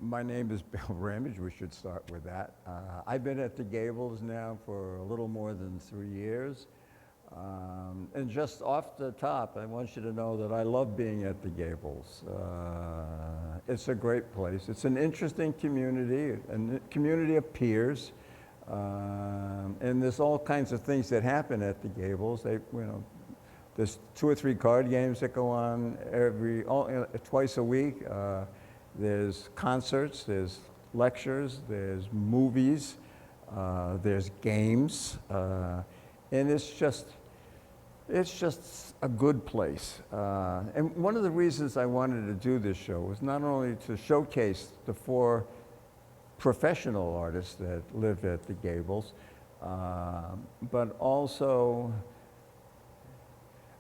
My name is Bill Ramage. We should start with that. I've been at the Gables now for a little more than 3 years. And just off the top, I want you to know that I love being at the Gables. It's a great place. It's an interesting community, a community of peers. And there's all kinds of things that happen at the Gables. There's 2 or 3 card games that go on twice a week. There's concerts, there's lectures, there's movies, there's games, and it's just a good place. And one of the reasons I wanted to do this show was not only to showcase the 4 professional artists that live at the Gables, but also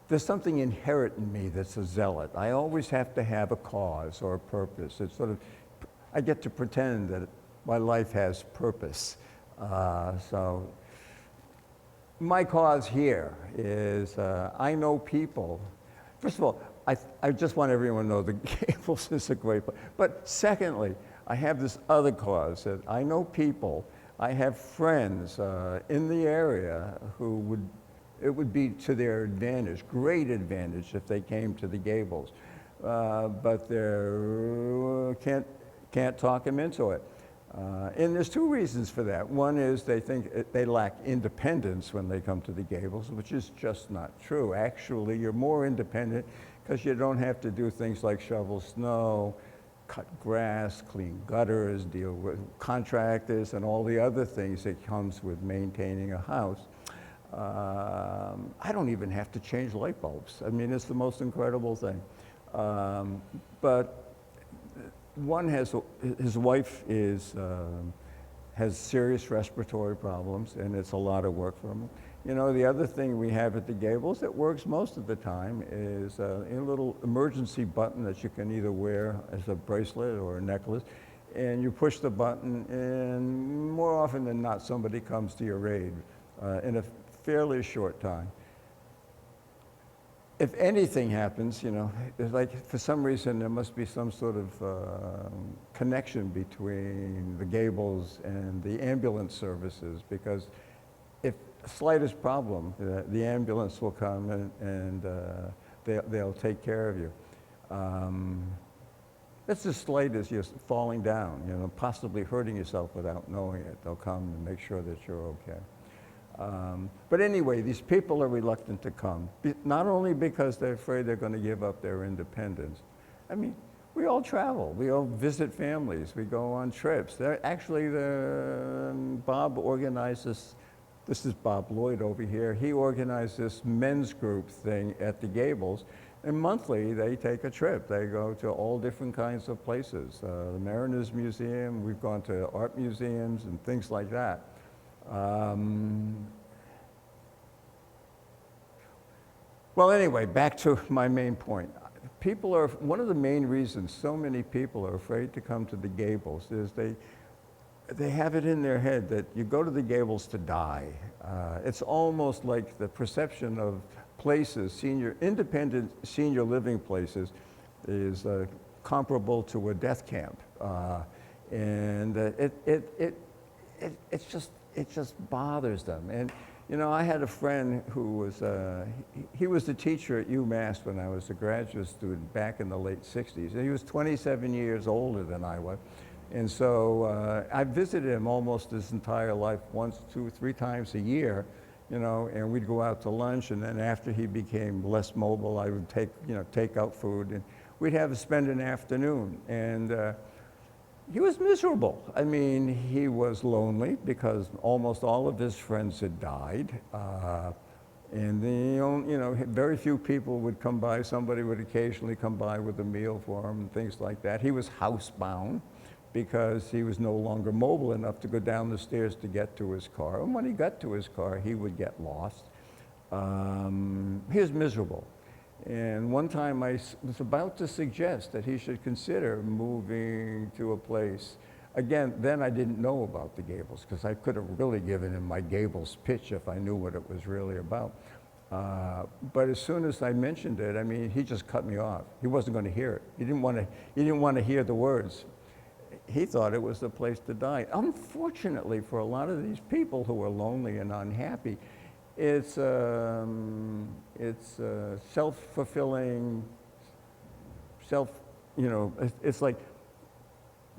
there's something inherent in me that's a zealot. I always have to have a cause or a purpose. It's sort of, I get to pretend that my life has purpose. So my cause here is I know people. First of all, I just want everyone to know the Gables is a great place. But secondly, I have this other cause that I know people. I have friends in the area who it would be to their advantage, great advantage, if they came to the Gables. But they can't talk them into it. And there's 2 reasons for that. One is they think they lack independence when they come to the Gables, which is just not true. Actually, you're more independent because you don't have to do things like shovel snow, cut grass, clean gutters, deal with contractors, and all the other things that comes with maintaining a house. I don't even have to change light bulbs. I mean, it's the most incredible thing. But one his wife has serious respiratory problems, and it's a lot of work for him. You know, the other thing we have at the Gables that works most of the time is a little emergency button that you can either wear as a bracelet or a necklace, and you push the button, and more often than not, somebody comes to your aid in a fairly short time. If anything happens, you know, it's like for some reason there must be some sort of connection between the Gables and the ambulance services, because if slightest problem, the ambulance will come and they'll take care of you. It's as slight as you're falling down, you know, possibly hurting yourself without knowing it. They'll come and make sure that you're okay. But anyway, these people are reluctant to come, not only because they're afraid they're going to give up their independence. I mean, we all travel. We all visit families. We go on trips. Actually, Bob organized this. This is Bob Lloyd over here. He organized this men's group thing at the Gables. And monthly, they take a trip. They go to all different kinds of places. The Mariners Museum, we've gone to art museums and things like that. Well, anyway, back to my main point. One of the main reasons so many people are afraid to come to the Gables is they have it in their head that you go to the Gables to die. It's almost like the perception of places, independent senior living places, is comparable to a death camp. And it just bothers them. And you know, I had a friend who was, he was the teacher at UMass when I was a graduate student back in the late 60s. And he was 27 years older than I was. And so I visited him almost his entire life, once, 2, 3 times a year, you know, and we'd go out to lunch. And then after he became less mobile, I would take out food, and we'd spend an afternoon. And he was miserable. I mean, he was lonely because almost all of his friends had died. And very few people would come by. Somebody would occasionally come by with a meal for him and things like that. He was housebound because he was no longer mobile enough to go down the stairs to get to his car. And when he got to his car, he would get lost. He was miserable. And one time I was about to suggest that he should consider moving to a place. Again, then I didn't know about the Gables, because I could have really given him my Gables pitch if I knew what it was really about. But as soon as I mentioned it, I mean, he just cut me off. He wasn't going to hear it. He didn't want to hear the words. he thought it was the place to die. Unfortunately, for a lot of these people who are lonely and unhappy, it's self-fulfilling, it's like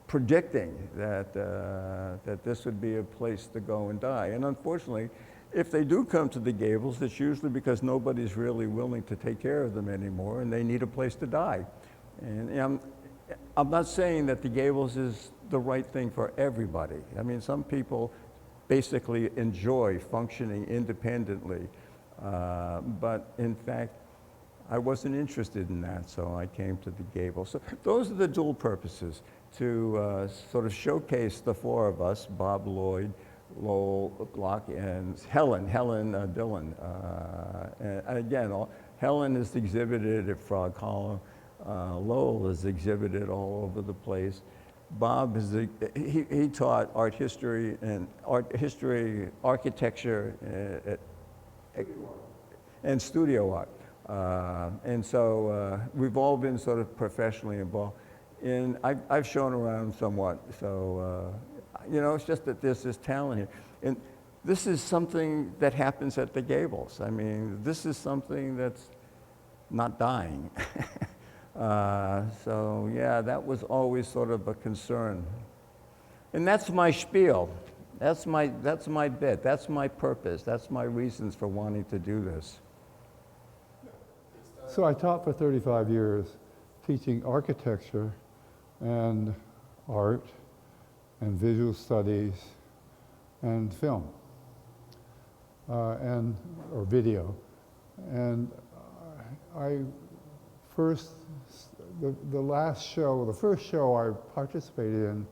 predicting that, that this would be a place to go and die. And unfortunately, if they do come to the Gables, it's usually because nobody's really willing to take care of them anymore and they need a place to die. And I'm not saying that the Gables is the right thing for everybody. I mean, some people basically enjoy functioning independently, but in fact, I wasn't interested in that, so I came to the Gables. So those are the dual purposes, to sort of showcase the four of us, Bob Lloyd, Lowell, Klock, and Helen Dillon. And again, Helen is exhibited at Frog Hollow. Lowell is exhibited all over the place. Bob is he taught art history and architecture, and studio art. And so we've all been sort of professionally involved. And I've shown around somewhat, so it's just that there's this talent here. And this is something that happens at the Gables. I mean, this is something that's not dying. So yeah, that was always sort of a concern. And that's my spiel. That's my bit. That's my purpose. That's my reasons for wanting to do this. So I taught for 35 years, teaching architecture and art and visual studies and film or video. And the first show I participated in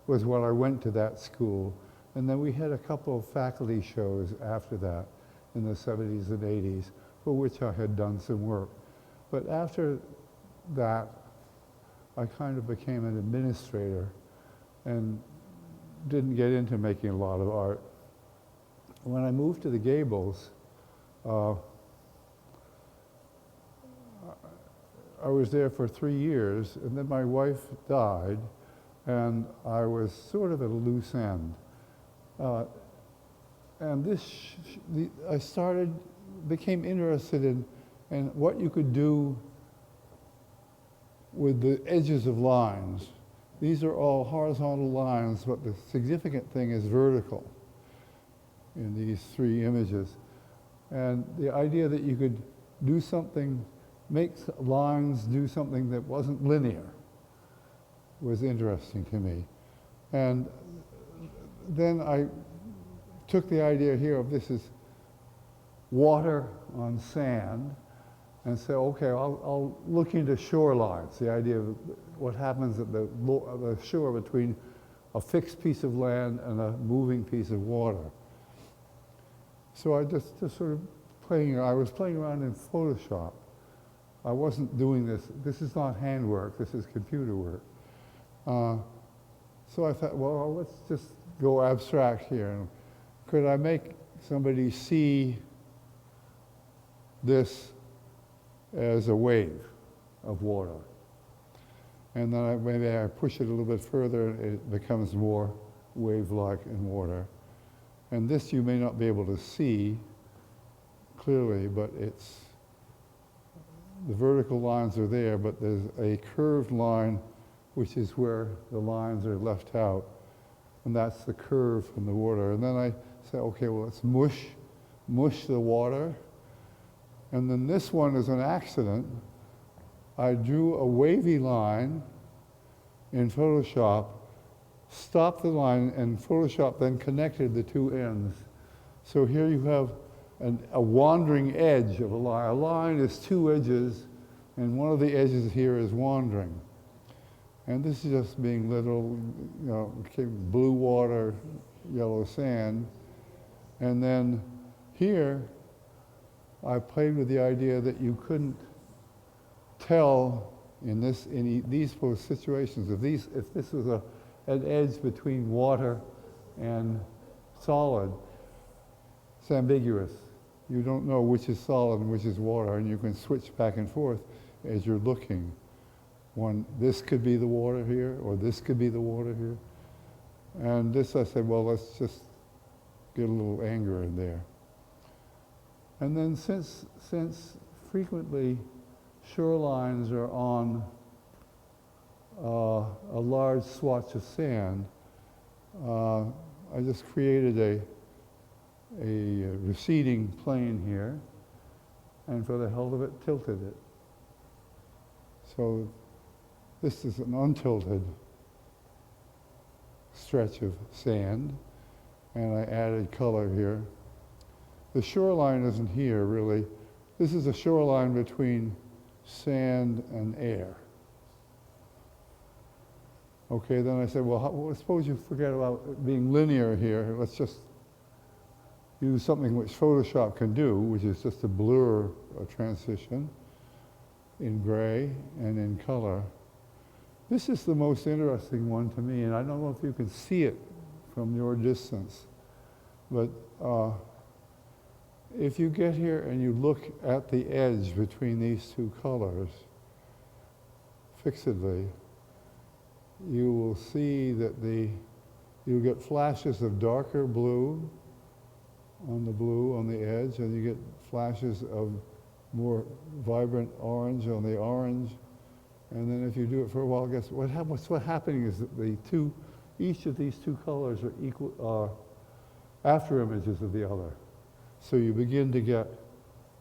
was when I went to that school. And then we had a couple of faculty shows after that in the 70s and 80s, for which I had done some work. But after that, I kind of became an administrator and didn't get into making a lot of art. When I moved to the Gables, I was there for 3 years, and then my wife died, and I was sort of at a loose end. And I became interested in what you could do with the edges of lines. These are all horizontal lines, but the significant thing is vertical in these three images. And the idea that you could do something, make lines do something that wasn't linear was interesting to me. And then I took the idea here of this is water on sand, and said, okay, I'll look into shorelines, the idea of what happens at the shore between a fixed piece of land and a moving piece of water. So I just sort of I was playing around in Photoshop. I wasn't doing this. This is not handwork, this is computer work. So I thought, well, let's just go abstract here. Could I make somebody see this as a wave of water? And then maybe I push it a little bit further, it becomes more wave-like in water. And this you may not be able to see clearly, but the vertical lines are there, but there's a curved line, which is where the lines are left out. And that's the curve from the water. And then I say, okay, well, let's mush the water. And then this one is an accident. I drew a wavy line in Photoshop, stopped the line, and Photoshop then connected the two ends. So here you have a wandering edge of a line. A line is two edges, and one of the edges here is wandering. And this is just being literal, blue water, yellow sand. And then here, I played with the idea that you couldn't tell in these situations, if this was an edge between water and solid, it's ambiguous. You don't know which is solid and which is water, and you can switch back and forth as you're looking. This could be the water here, or this could be the water here. And this, I said, well, let's just get a little anger in there. And then since frequently shorelines are on a large swatch of sand, I just created a receding plane here, and for the hell of it, tilted it. So this is an untilted stretch of sand, and I added color here. The shoreline isn't here, really. This is a shoreline between sand and air. Okay, then I said, well, suppose you forget about being linear here. Let's just use something which Photoshop can do, which is just to blur a transition in gray and in color. This is the most interesting one to me, and I don't know if you can see it from your distance, but if you get here and you look at the edge between these two colors fixedly, you will see that you'll get flashes of darker blue on the edge, and you get flashes of more vibrant orange on the orange. And then if you do it for a while, guess what's happening is that each of these two colors are after images of the other. So you begin to get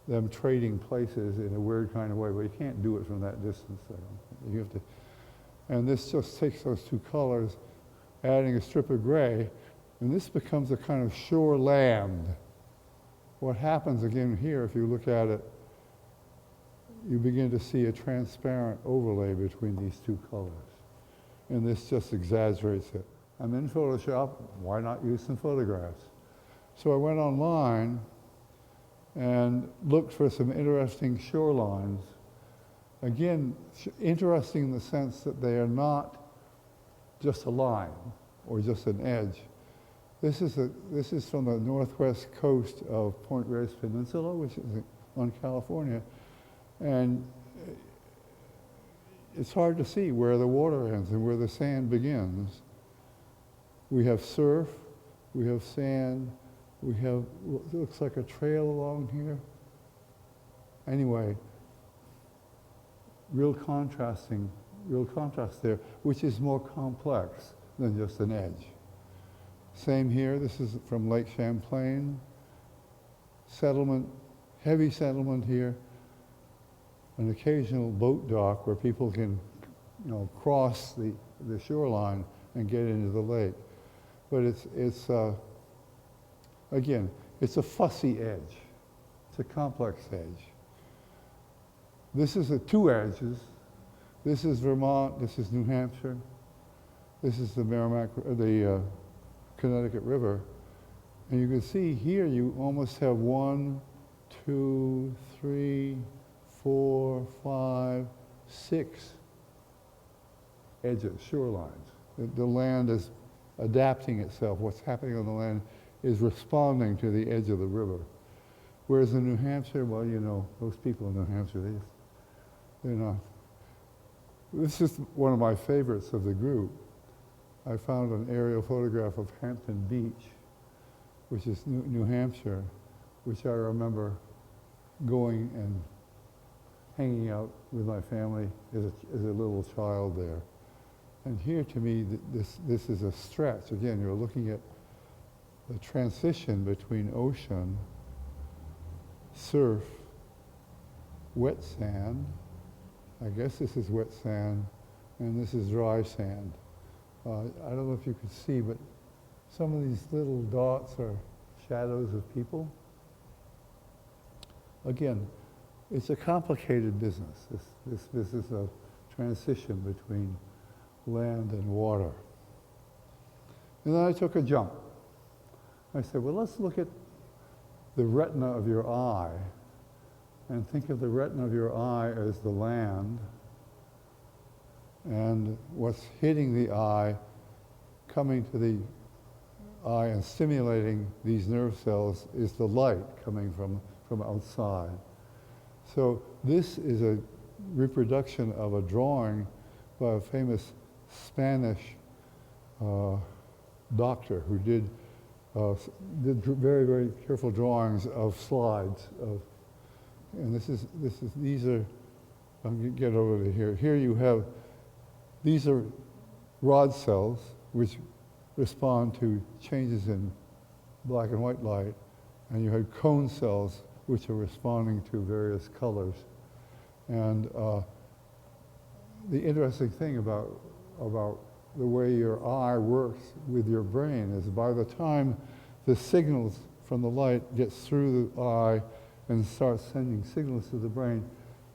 them trading places in a weird kind of way, but you can't do it from that distance. You have to, and this just takes those two colors, adding a strip of gray, and this becomes a kind of shore land. What happens again here, if you look at it, you begin to see a transparent overlay between these two colors. And this just exaggerates it. I'm in Photoshop, why not use some photographs? So I went online and looked for some interesting shorelines. Again, interesting in the sense that they are not just a line or just an edge. This is from the northwest coast of Point Reyes Peninsula, which is on California. And it's hard to see where the water ends and where the sand begins. We have surf, we have sand, we have what looks like a trail along here. Anyway, real contrast there, which is more complex than just an edge. Same here, this is from Lake Champlain. Settlement, heavy settlement here. An occasional boat dock where people can, cross the shoreline and get into the lake. But again, it's a fussy edge. It's a complex edge. This is two edges. This is Vermont, this is New Hampshire. This is the Connecticut River. And you can see here you almost have 1, 2, 3, 4, 5, 6 edges, shorelines. The land is adapting itself. What's happening on the land is responding to the edge of the river. Whereas in New Hampshire, well, those people in New Hampshire, they're not. This is one of my favorites of the group. I found an aerial photograph of Hampton Beach, which is New Hampshire, which I remember going and hanging out with my family as a little child there. And here, to me, this is a stretch. Again, you're looking at the transition between ocean, surf, wet sand. I guess this is wet sand, and this is dry sand. I don't know if you can see, but some of these little dots are shadows of people. Again, it's a complicated business, this business of transition between land and water. And then I took a jump. I said, well, let's look at the retina of your eye and think of the retina of your eye as the land, and what's hitting the eye, coming to the eye and stimulating these nerve cells is the light coming from outside. So this is a reproduction of a drawing by a famous Spanish doctor who did very, very careful drawings of slides of, and these are, I'm going to get over to here. Here you have, these are rod cells which respond to changes in black and white light, and you have cone cells which are responding to various colors. And the interesting thing about the way your eye works with your brain is by the time the signals from the light gets through the eye and starts sending signals to the brain,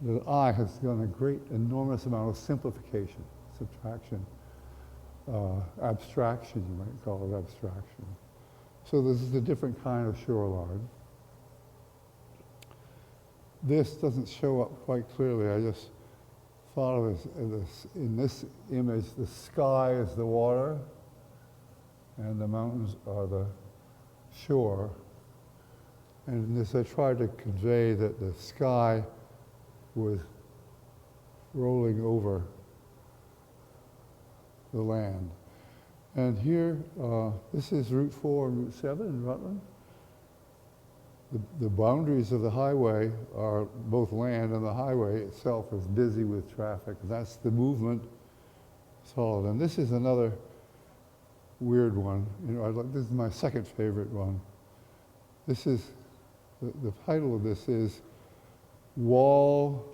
the eye has done a great, enormous amount of simplification, subtraction, abstraction, you might call it abstraction. So this is a different kind of shoreline. This doesn't show up quite clearly. I just thought of this, in this image, the sky is the water and the mountains are the shore. And in this I tried to convey that the sky was rolling over the land. And here, this is Route 4 and Route 7 in Rutland. The boundaries of the highway are both land, and the highway itself is busy with traffic. That's the movement solid. And this is another weird one. You know, this is my second favorite one. This is, the title of this is Wall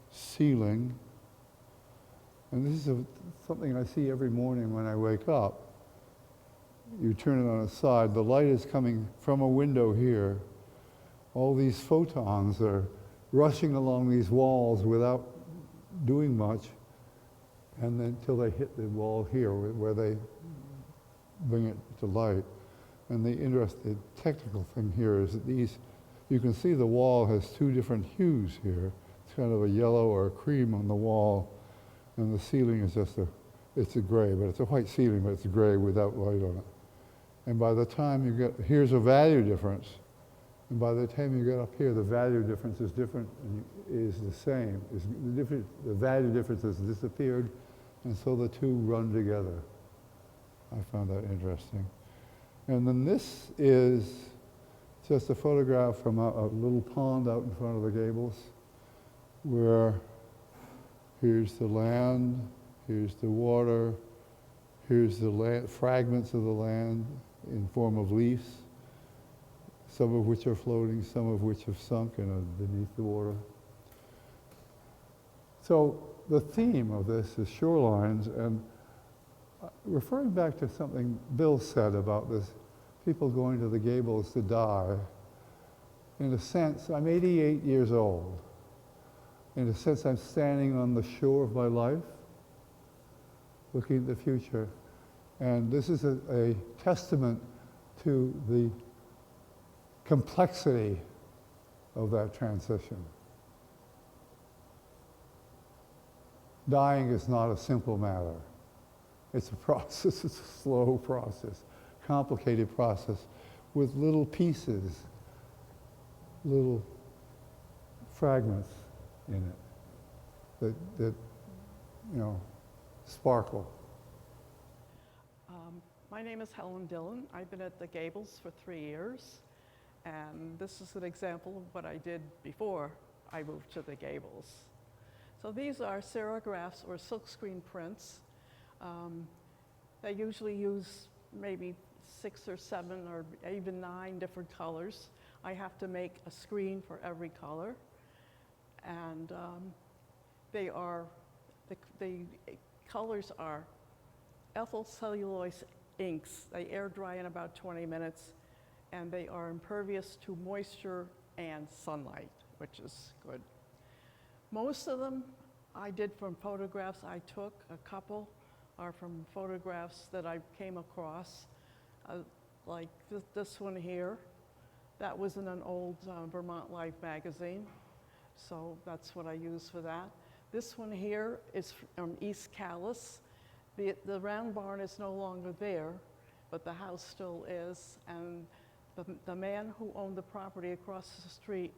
Ceiling. And this is something I see every morning when I wake up. You turn it on its side, the light is coming from a window here. All these photons are rushing along these walls without doing much, and then until they hit the wall here where they bring it to light. And the interesting technical thing here is that you can see the wall has two different hues here. It's kind of a yellow or a cream on the wall, and the ceiling is just it's a gray, but it's a white ceiling, but it's gray without light on it. And by the time you get, here's a value difference. And by the time you get up here, the value difference is different, and is the same. The value difference has disappeared, and so the two run together. I found that interesting. And then this is just a photograph from a little pond out in front of the Gables, where here's the land, here's the water, here's the land, fragments of the land in form of leaves, some of which are floating, some of which have sunk and are beneath the water. So the theme of this is shorelines, and referring back to something Bill said about this, people going to the Gables to die, in a sense, I'm 88 years old. In a sense, I'm standing on the shore of my life, looking at the future. And this is a testament to the complexity of that transition. Dying is not a simple matter. It's a process, it's a slow process, complicated process with little pieces, little fragments in it that sparkle. My name is Helen Dillon. I've been at the Gables for 3 years, and this is an example of what I did before I moved to the Gables. So these are serigraphs or silkscreen prints. They usually use maybe 6 or 7 or even 9 different colors. I have to make a screen for every color, and the colors are ethyl cellulose inks. They air dry in about 20 minutes, and they are impervious to moisture and sunlight, which is good. Most of them I did from photographs I took. A couple are from photographs that I came across, like this one here. That was in an old Vermont Life magazine, so that's what I used for that. This one here is from East Calais. The round barn is no longer there, but the house still is, and the man who owned the property across the street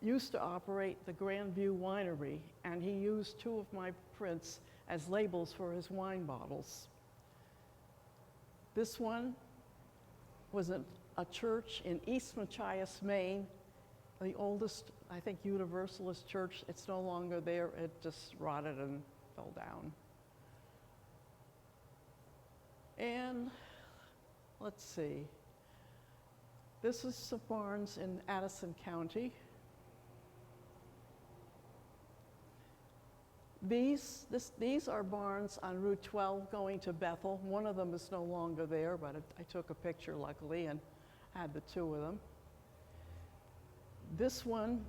used to operate the Grandview Winery, and he used 2 of my prints as labels for his wine bottles. This one was a church in East Machias, Maine, the oldest, I think, Universalist church. It's no longer there. It just rotted and fell down. And let's see. This is some barns in Addison County. These are barns on Route 12 going to Bethel. One of them is no longer there, but I took a picture luckily and had the two of them. This one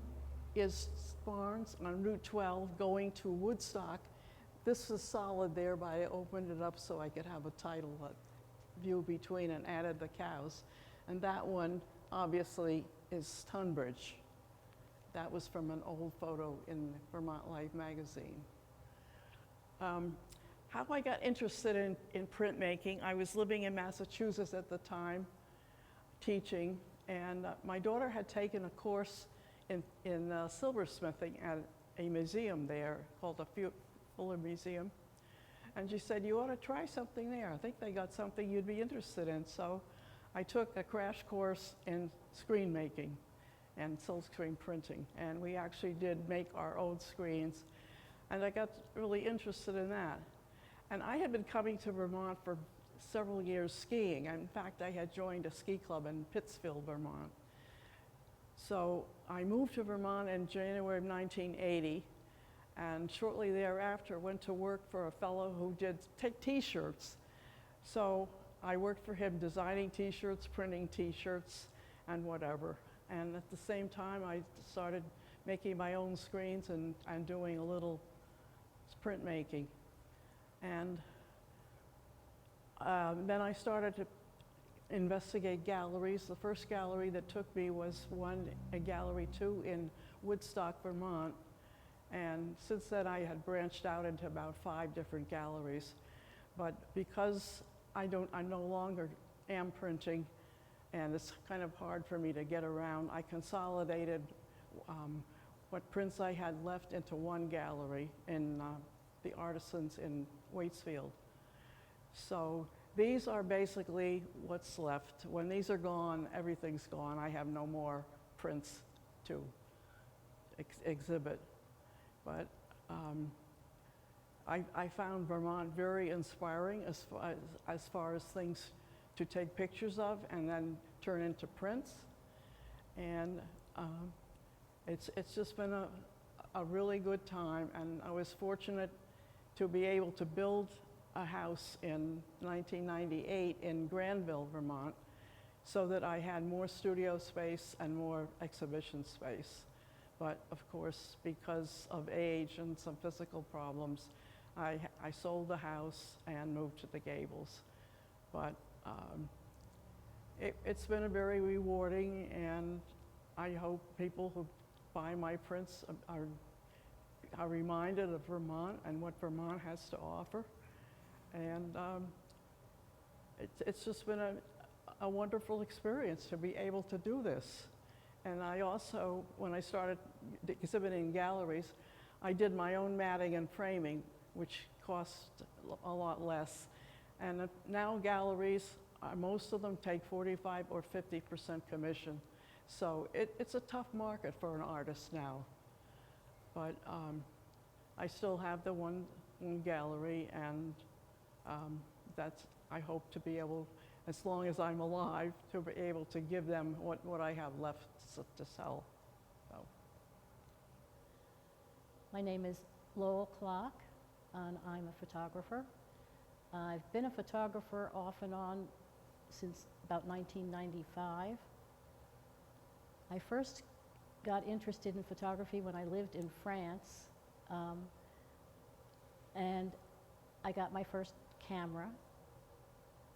is barns on Route 12 going to Woodstock. This is solid there, but I opened it up so I could have a title, a view between, and added the cows. And that one, obviously, is Tunbridge. That was from an old photo in Vermont Life magazine. How I got interested in printmaking, I was living in Massachusetts at the time, teaching, and my daughter had taken a course in silversmithing at a museum there called the Fuller Museum. And she said, you ought to try something there. I think they got something you'd be interested in. So I took a crash course in screen making and silkscreen printing. And we actually did make our own screens. And I got really interested in that. And I had been coming to Vermont for several years skiing. In fact, I had joined a ski club in Pittsfield, Vermont. So I moved to Vermont in January of 1980. And shortly thereafter, went to work for a fellow who did t-shirts. So I worked for him designing t-shirts, printing t-shirts, and whatever. And at the same time, I started making my own screens and doing a little printmaking. And then I started to investigate galleries. The first gallery that took me was a Gallery 2 in Woodstock, Vermont. And since then, I had branched out into about 5 different galleries. But because I no longer am printing, and it's kind of hard for me to get around, I consolidated what prints I had left into one gallery in the Artisans in Waitsfield. So these are basically what's left. When these are gone, everything's gone. I have no more prints to exhibit. But I found Vermont very inspiring as far as things to take pictures of and then turn into prints. And it's just been a really good time. And I was fortunate to be able to build a house in 1998 in Granville, Vermont, so that I had more studio space and more exhibition space. But of course, because of age and some physical problems, I sold the house and moved to the Gables. But it's been a very rewarding, and I hope people who buy my prints are reminded of Vermont and what Vermont has to offer. And it's just been a wonderful experience to be able to do this. And I also, when I started exhibiting in galleries, I did my own matting and framing, which cost a lot less. And now galleries, most of them take 45 or 50% commission. So it's a tough market for an artist now. But I still have the one gallery, and I hope to be able, as long as I'm alive, to be able to give them what I have left to sell. So. My name is Lowell Klock, and I'm a photographer. I've been a photographer off and on since about 1995. I first got interested in photography when I lived in France, and I got my first camera,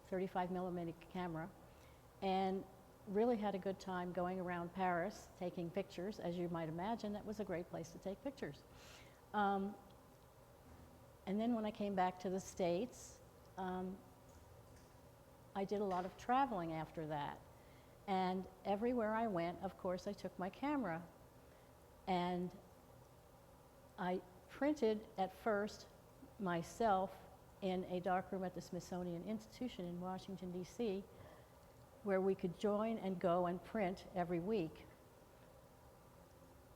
35mm camera, and really had a good time going around Paris taking pictures. As you might imagine, that was a great place to take pictures. And then when I came back to the States, I did a lot of traveling after that. And everywhere I went, of course, I took my camera. And I printed at first myself in a darkroom at the Smithsonian Institution in Washington, D.C., where we could join and go and print every week.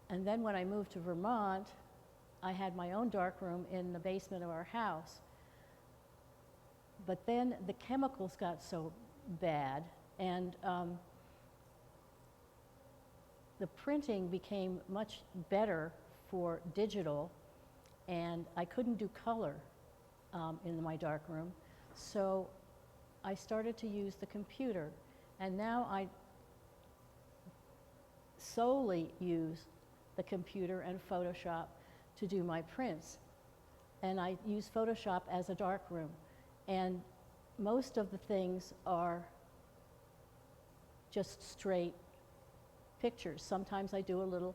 And then when I moved to Vermont, I had my own darkroom in the basement of our house. But then the chemicals got so bad, and the printing became much better for digital, and I couldn't do color in my darkroom. So I started to use the computer, and now I solely use the computer and Photoshop to do my prints. And I use Photoshop as a darkroom. And most of the things are just straight pictures. Sometimes I do a little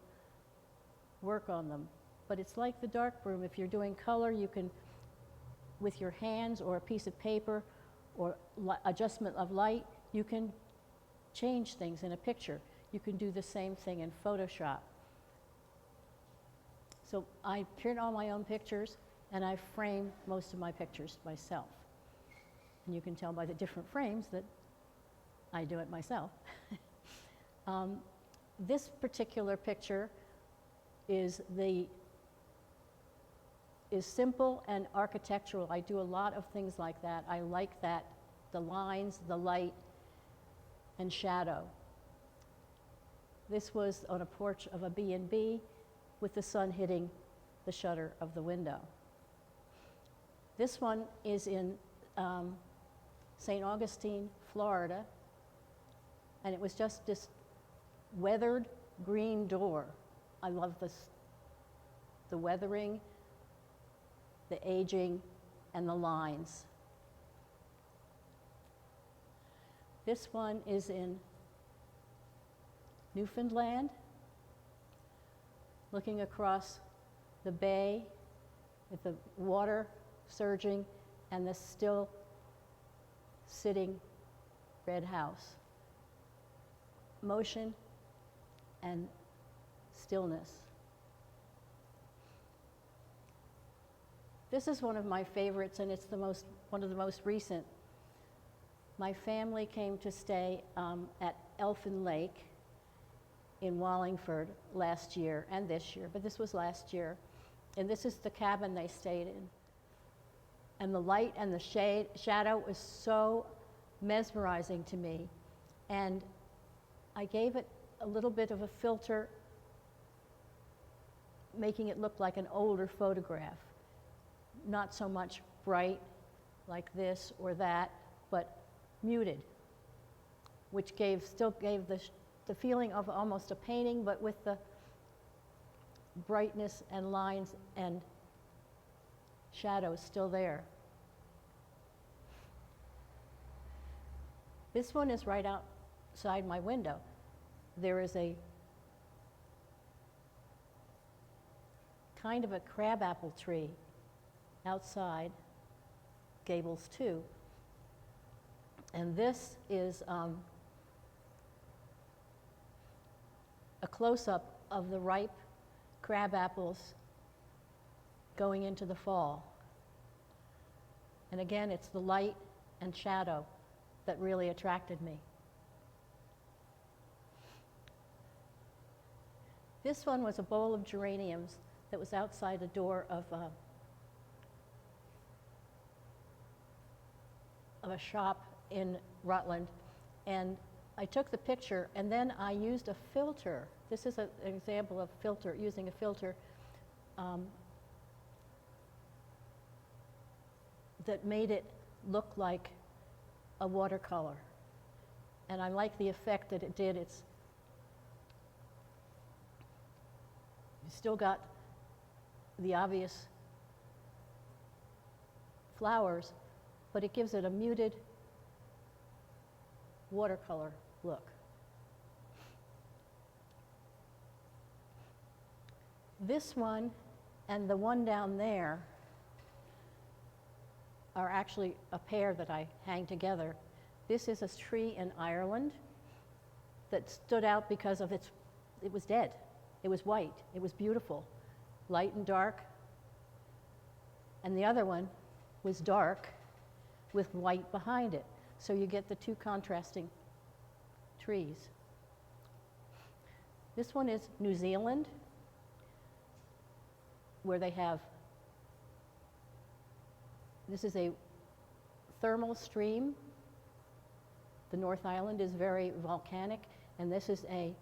work on them. But it's like the darkroom. If you're doing color, you can, with your hands or a piece of paper or adjustment of light, you can change things in a picture. You can do the same thing in Photoshop. So I print all my own pictures, and I frame most of my pictures myself. And you can tell by the different frames that I do it myself. This particular picture is simple and architectural. I do a lot of things like that. I like that, the lines, the light, and shadow. This was on a porch of a B&B with the sun hitting the shutter of the window. This one is in St. Augustine, Florida, and it was just this weathered green door. I love the weathering, the aging, and the lines. This one is in Newfoundland, looking across the bay with the water surging and the still sitting red house. Motion and stillness. This is one of my favorites, and it's one of the most recent. My family came to stay at Elfin Lake in Wallingford last year and this year, but this was last year. And this is the cabin they stayed in. And the light and the shadow was so mesmerizing to me. And I gave it a little bit of a filter, making it look like an older photograph. Not so much bright like this or that, but muted, which still gave the feeling of almost a painting, but with the brightness and lines and shadows still there. This one is right outside my window. There is a kind of a crabapple tree outside Gables 2. And this is a close-up of the ripe crab apples going into the fall. And again, it's the light and shadow that really attracted me. This one was a bowl of geraniums that was outside the door of a shop in Rutland. And I took the picture, and then I used a filter. This is an example of using a filter that made it look like a watercolor. And I like the effect that it did. You still got the obvious flowers, but it gives it a muted watercolor look. This one and the one down there are actually a pair that I hang together. This is a tree in Ireland that stood out because of it was dead. It was white. It was beautiful. Light and dark. and the other one was dark with white behind it. So you get the two contrasting trees. This one is New Zealand, where they have, this is a thermal stream. The North Island is very volcanic, and this is a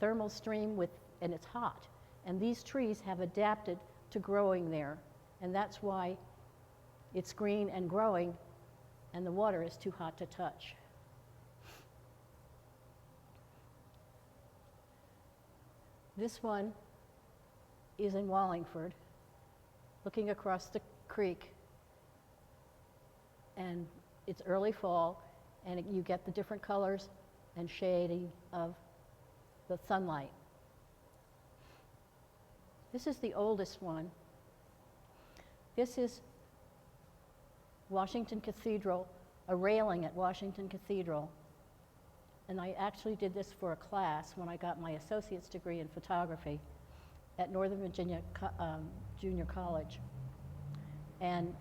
thermal stream and it's hot. And these trees have adapted to growing there, and that's why it's green and growing, and the water is too hot to touch. This one is in Wallingford, looking across the creek, and it's early fall, and you get the different colors and shading of the sunlight. This is the oldest one. This is Washington Cathedral, a railing at Washington Cathedral. And I actually did this for a class when I got my associate's degree in photography at Northern Virginia Junior College. And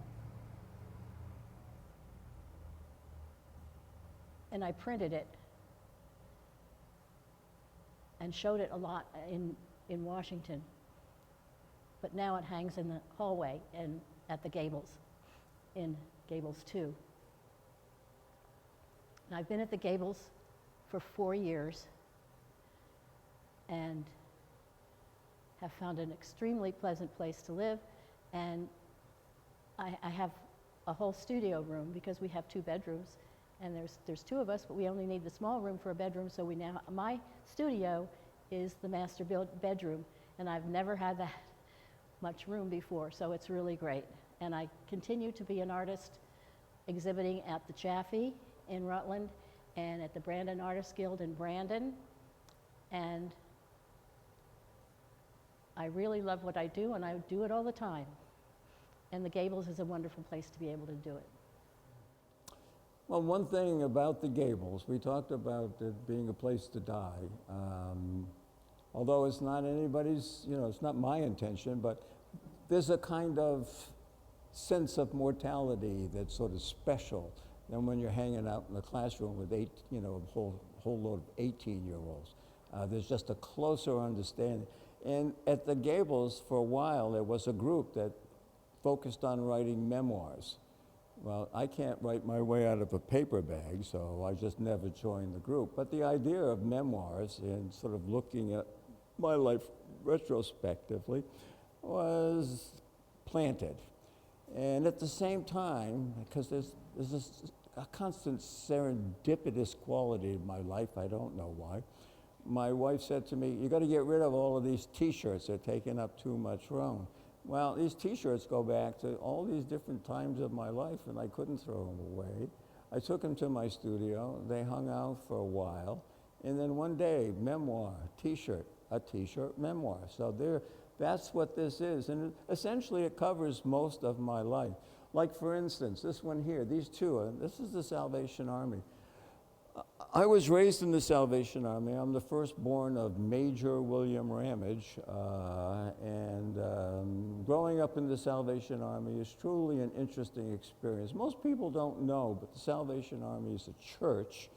I printed it and showed it a lot in Washington. But now it hangs in the hallway and at the Gables, in Gables 2. And I've been at the Gables for 4 years and have found an extremely pleasant place to live. And I have a whole studio room because we have 2 bedrooms, and there's 2 of us, but we only need the small room for a bedroom. So my studio is the master bedroom, and I've never had that much room before, so it's really great. And I continue to be an artist exhibiting at the Chaffee in Rutland and at the Brandon Artists Guild in Brandon. And I really love what I do, and I do it all the time. And the Gables is a wonderful place to be able to do it. Well, one thing about the Gables, we talked about it being a place to die. Although it's not anybody's, it's not my intention, but there's a kind of sense of mortality that's sort of special than when you're hanging out in the classroom with a whole load of 18-year-olds. There's just a closer understanding. And at the Gables, for a while, there was a group that focused on writing memoirs. Well, I can't write my way out of a paper bag, so I just never joined the group. But the idea of memoirs and sort of looking at my life retrospectively was planted. And at the same time, because there's a constant serendipitous quality in my life, I don't know why, my wife said to me, you got to get rid of all of these T-shirts, they're taking up too much room. Well, these T-shirts go back to all these different times of my life, and I couldn't throw them away. I took them to my studio, they hung out for a while, and then one day, memoir, T-shirt, a T-shirt memoir. So that's what this is, and essentially it covers most of my life. Like for instance, this one here, these 2, this is the Salvation Army. I was raised in the Salvation Army. I'm the firstborn of Major William Ramage, and growing up in the Salvation Army is truly an interesting experience. Most people don't know, but the Salvation Army is a church.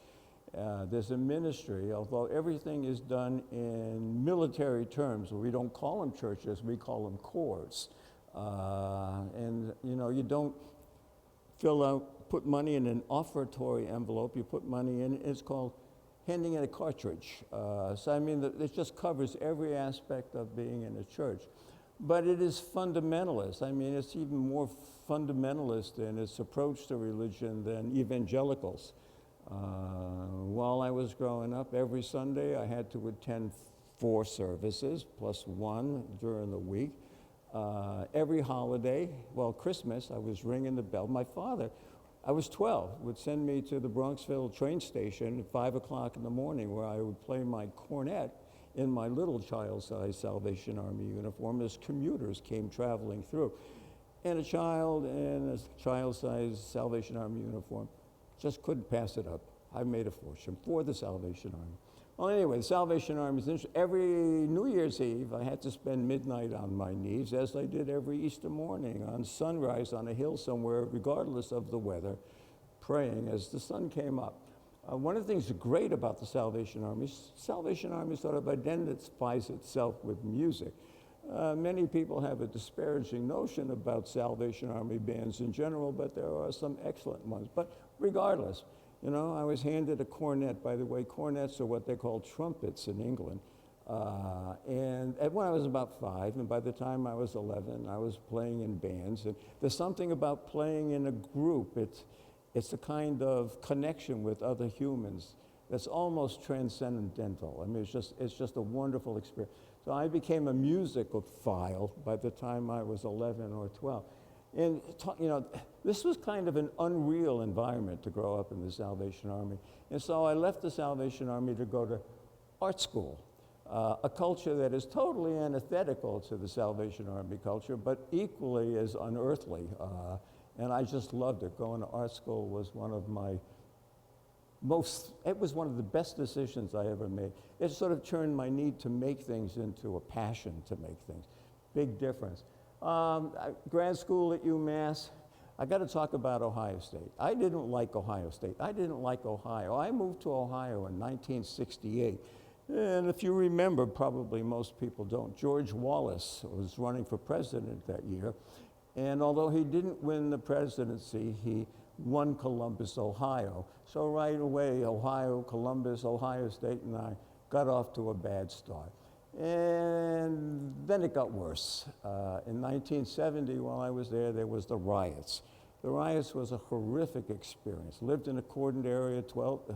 There's a ministry, although everything is done in military terms. We don't call them churches, we call them corps. And you don't put money in an offertory envelope, you put money in, it's called handing in a cartridge. So I mean, it just covers every aspect of being in a church. But it is fundamentalist. I mean, it's even more fundamentalist in its approach to religion than evangelicals. While I was growing up, every Sunday I had to attend 4 services, plus 1 during the week. Every holiday, well, Christmas, I was ringing the bell. My father, I was 12, would send me to the Bronxville train station at 5 o'clock in the morning, where I would play my cornet in my little child-sized Salvation Army uniform as commuters came traveling through. And a child in a child-sized Salvation Army uniform just couldn't pass it up. I made a fortune for the Salvation Army. Well, anyway, the Salvation Army is interesting. Every New Year's Eve, I had to spend midnight on my knees, as I did every Easter morning, on sunrise on a hill somewhere, regardless of the weather, praying as the sun came up. One of the things great about the Salvation Army sort of identifies itself with music. Many people have a disparaging notion about Salvation Army bands in general, but there are some excellent ones. But regardless, you know, I was handed a cornet. By the way, cornets are what they call trumpets in England. And when I was about 5, and by the time I was 11, I was playing in bands. And there's something about playing in a group. It's a kind of connection with other humans that's almost transcendental. I mean, it's just a wonderful experience. So I became a musicophile by the time I was 11 or 12. And, you know, this was kind of an unreal environment to grow up in the Salvation Army. And so I left the Salvation Army to go to art school, a culture that is totally antithetical to the Salvation Army culture, but equally as unearthly. And I just loved it. Going to art school was one of my it was one of the best decisions I ever made. It sort of turned my need to make things into a passion to make things. Big difference. Grad school at UMass, I got to talk about Ohio State. I didn't like Ohio State. I didn't like Ohio. I moved to Ohio in 1968. And if you remember, probably most people don't, George Wallace was running for president that year. And although he didn't win the presidency, he won Columbus, Ohio. So right away, Ohio, Columbus, Ohio State, and I got off to a bad start. And then it got worse. In 1970, while I was there was the riots. The riots was a horrific experience. Lived in a cordoned area,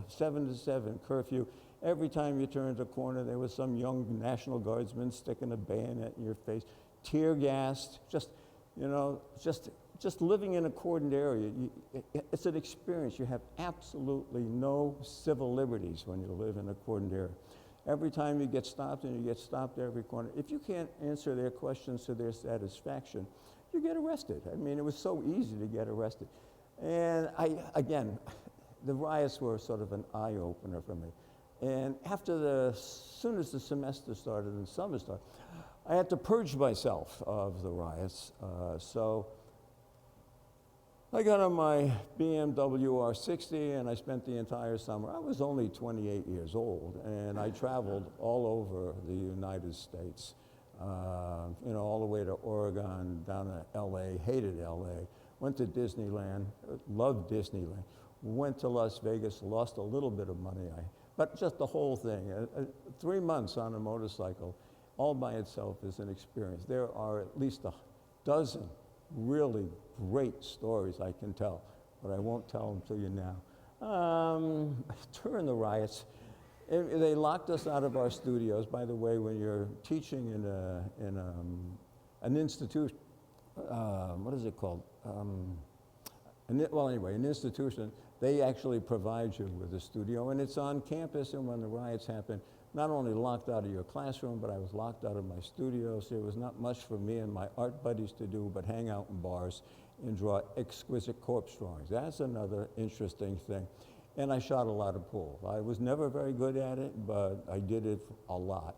7 to 7 curfew. Every time you turned a corner, there was some young National Guardsman sticking a bayonet in your face, tear gassed, just living in a cordoned area. It's an experience. You have absolutely no civil liberties when you live in a cordoned area. Every time you get stopped, and you get stopped every corner, if you can't answer their questions to their satisfaction, you get arrested. I mean, it was so easy to get arrested. And again, the riots were sort of an eye-opener for me. And as soon as the semester started and summer started, I had to purge myself of the riots. So I got on my BMW R60 and I spent the entire summer. I was only 28 years old, and I traveled all over the United States, all the way to Oregon, down to LA, hated LA, went to Disneyland, loved Disneyland, went to Las Vegas, lost a little bit of money, but just the whole thing. 3 months on a motorcycle, all by itself is an experience. There are at least a dozen really great stories I can tell, but I won't tell them to you now. During the riots, they locked us out of our studios. By the way, when you're teaching in an institution, what is it called? An institution, they actually provide you with a studio, and it's on campus. And when the riots happened, not only locked out of your classroom, but I was locked out of my studio, so there was not much for me and my art buddies to do but hang out in bars and draw exquisite corpse drawings. That's another interesting thing. And I shot a lot of pool. I was never very good at it, but I did it a lot.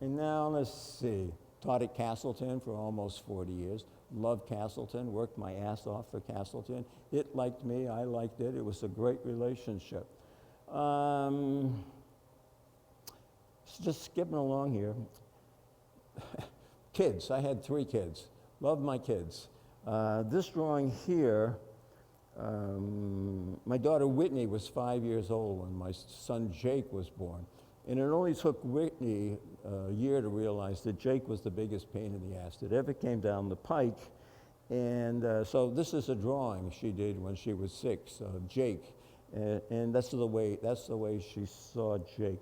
And now, let's see, taught at Castleton for almost 40 years. Loved Castleton, worked my ass off for Castleton. It liked me, I liked it. It was a great relationship. Just skipping along here. Kids, I had 3 kids. Loved my kids. This drawing here, my daughter Whitney was 5 years old when my son Jake was born. And it only took Whitney a year to realize that Jake was the biggest pain in the ass that ever came down the pike. And so this is a drawing she did when she was 6 of Jake. And that's the way she saw Jake.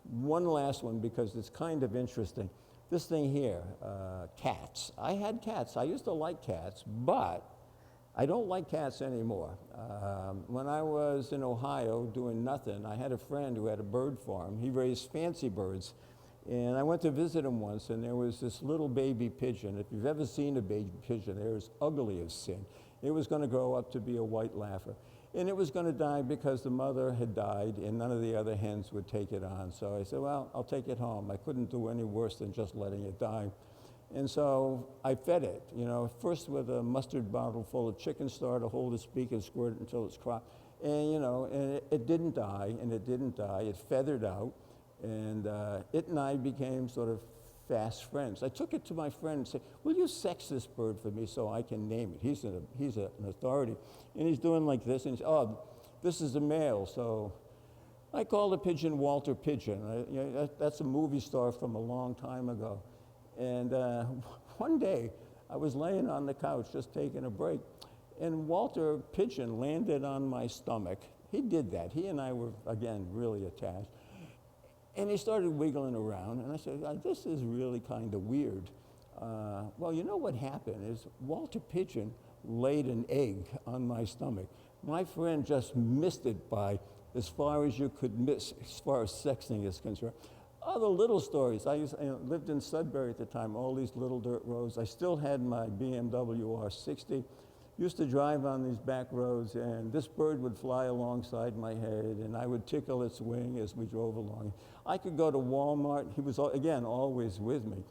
One last one, because it's kind of interesting. This thing here, cats. I had cats. I used to like cats, but I don't like cats anymore. When I was in Ohio doing nothing, I had a friend who had a bird farm. He raised fancy birds. And I went to visit him once, and there was this little baby pigeon. If you've ever seen a baby pigeon, they're as ugly as sin. It was going to grow up to be a white laugher. And it was going to die because the mother had died and none of the other hens would take it on. So I said, well, I'll take it home. I couldn't do any worse than just letting it die. And so I fed it, you know, first with a mustard bottle full of chicken starter, hold its beak and squirt it until it's cropped. And, you know, and it didn't die, and it didn't die. It feathered out, and it and I became sort of fast friends. I took it to my friend and said, will you sex this bird for me so I can name it? He's an authority. And he's doing like this, and he said, oh, this is a male, so I called the pigeon Walter Pigeon. You know, that's a movie star from a long time ago. And one day, I was laying on the couch just taking a break, and Walter Pigeon landed on my stomach. He did that. He and I were, again, really attached. And he started wiggling around, and I said, this is really kind of weird. Well, you know what happened is Walter Pigeon laid an egg on my stomach. My friend just missed it by as far as you could miss, as far as sexting is concerned. Other little stories. I lived in Sudbury at the time, all these little dirt roads. I still had my BMW R60. Used to drive on these back roads, and this bird would fly alongside my head, and I would tickle its wing as we drove along. I could go to Walmart. He was, again, always with me.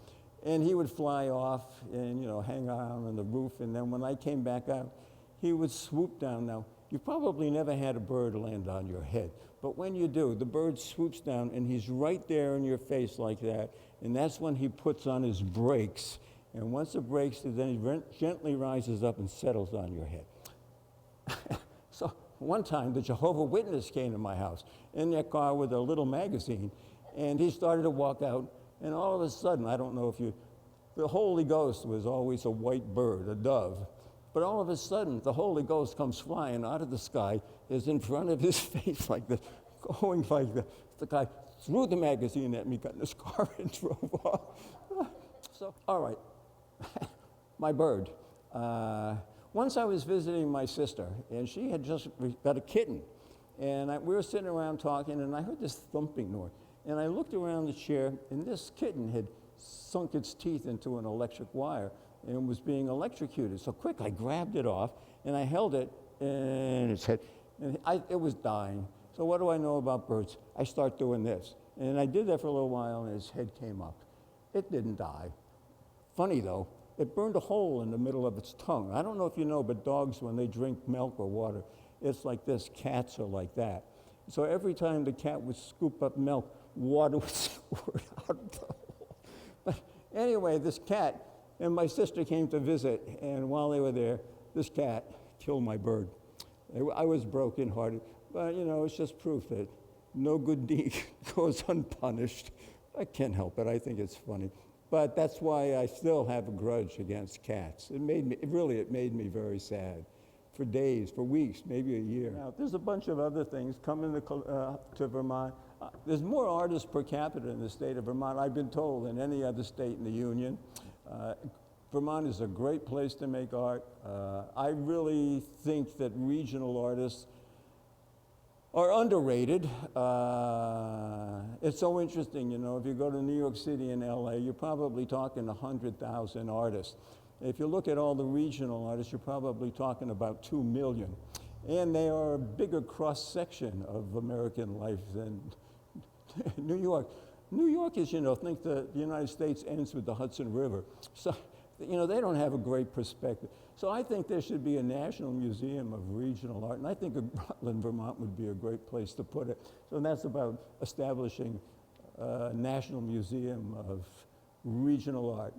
And he would fly off and, you know, hang out on the roof, and then when I came back out, he would swoop down. Now, you've probably never had a bird land on your head, but when you do, the bird swoops down, and he's right there in your face like that, and that's when he puts on his brakes. And once it breaks, then he gently rises up and settles on your head. So one time, the Jehovah's Witness came to my house in their car with a little magazine, and he started to walk out, and all of a sudden, I don't know if you, the Holy Ghost was always a white bird, a dove, but all of a sudden, the Holy Ghost comes flying out of the sky, is in front of his face like this, going like this. The guy threw the magazine at me, got in his car, and drove off. So, all right. My bird. Once I was visiting my sister, and she had just got a kitten. And we were sitting around talking, and I heard this thumping noise. And I looked around the chair, and this kitten had sunk its teeth into an electric wire and was being electrocuted. So quick, I grabbed it off, and I held it in its head. And it was dying. So what do I know about birds? I start doing this. And I did that for a little while, and its head came up. It didn't die. Funny though, it burned a hole in the middle of its tongue. I don't know if you know, but dogs, when they drink milk or water, it's like this. Cats are like that. So every time the cat would scoop up milk, water would squirt out of the hole. But anyway, this cat and my sister came to visit, and while they were there, this cat killed my bird. I was brokenhearted, but you know, it's just proof that no good deed goes unpunished. I can't help it. I think it's funny. But that's why I still have a grudge against cats. It made me very sad for days, for weeks, maybe a year. Now, there's a bunch of other things coming to Vermont. There's more artists per capita in the state of Vermont, I've been told, than any other state in the Union. Vermont is a great place to make art. I really think that regional artists are underrated. It's so interesting, you know, if you go to New York City and LA, you're probably talking 100,000 artists. If you look at all the regional artists, you're probably talking about 2 million. And they are a bigger cross-section of American life than New York. New York is, you know, think the United States ends with the Hudson River. So, you know, they don't have a great perspective. So I think there should be a national museum of regional art, and I think Rutland, Vermont would be a great place to put it. So that's about establishing a national museum of regional art.